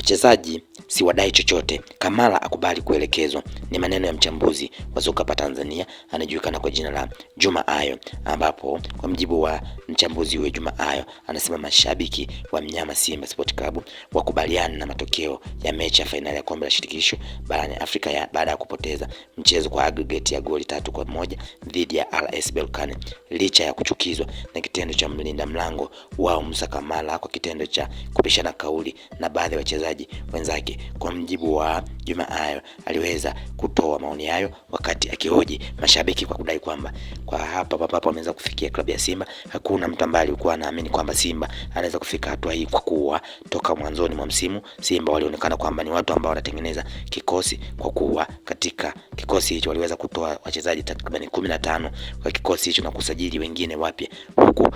Wachezaji si wadai chochote, Kamala akubali kuelekezwa. Ni maneno ya mchambuzi wa soka hapa Tanzania anajulikana kwa jina la Juma Ayo, ambapo kwa mjibu wa mchambuzi wa Juma Ayo anasema mashabiki wa mnyama Simba Sport Club wakubaliana na matokeo ya mechi ya fainali ya kombe la shirikisho barani Afrika baada ya kupoteza mchezo kwa aggregate ya goli 3-1 dhidi ya RS Berkane, licha ya kuchukizwa na kitendo cha mlinda mlango wao Musa Kamala kwa kitendo cha kupishana kauli na baadhi ya wachezaji wenzake. Kwa mjibu wa Juma Ayo, aliweza kutoa maoni hayo wakati akihoji mashabiki kwa kudai kwamba kwa hapa wameweza kufikia klabu ya Simba, hakuna mtu ambaye alikuwa anaamini kwamba Simba anaweza kufika hatua hii, kwa kuwa toka mwanzoni mwa msimu Simba walionekana kwamba ni watu ambao wanatengeneza kikosi, kwa kuwa katika kikosi hicho waliweza kutoa wachezaji takriban 15 kwa kikosi hicho na kusajili wengine wapya, huku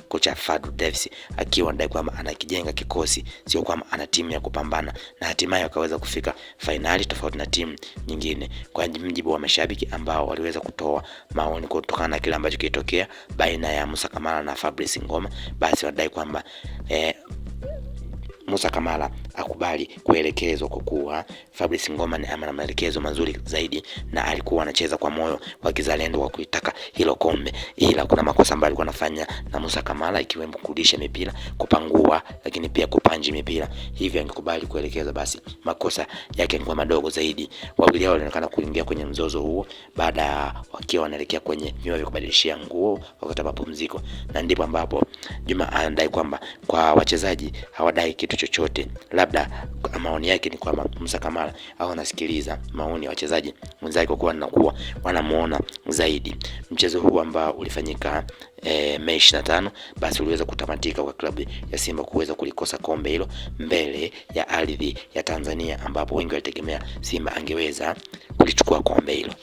kocha Fadlu Davis akiwa anadai kwamba anakijenga kikosi, sio kwamba ana timu ya kupambana, na hatimaye wakaweza kufika finali tofauti na timu nyingine. Kwa mjibu wa mashabiki ambao waliweza kutoa maoni kutokana na kile ambacho kilitokea baina ya Musa Kamala na Fabrice Ngoma, basi wadai kwamba Musa Kamala akubali kuelekezwa kwa kuwa Fabrice Ngoma ana maelekezo mazuri zaidi na alikuwa anacheza kwa moyo wa kizalendo kwa kuitaka hilo kombe, ila kuna makosa ambayo alikuwa anafanya na Musa Kamala, ikiwemo kurudisha mipira, kupangua, lakini pia kupanji mipira. Hivyo angekubali kuelekezwa, basi makosa yake yalikuwa madogo zaidi. Wawili hao walionekana kuingia kwenye mzozo huo baada wakiwa wanaelekea kwenye vyumba vya kubadilishia nguo wakati wa mapumziko, na ndipo ambapo Juma anadai kwamba kwa wachezaji hawadai kitu chochote, labda maoni yake ni kwamba Musa Kamala au anasikiliza maoni ya wachezaji wenzake kwa kuwa wanamuona zaidi. Mchezo huu ambao ulifanyika Mei 25 basi uliweza kutamatika kwa klabu ya Simba kuweza kulikosa kombe hilo mbele ya ardhi ya Tanzania, ambapo wengi walitegemea Simba angeweza kulichukua kombe hilo.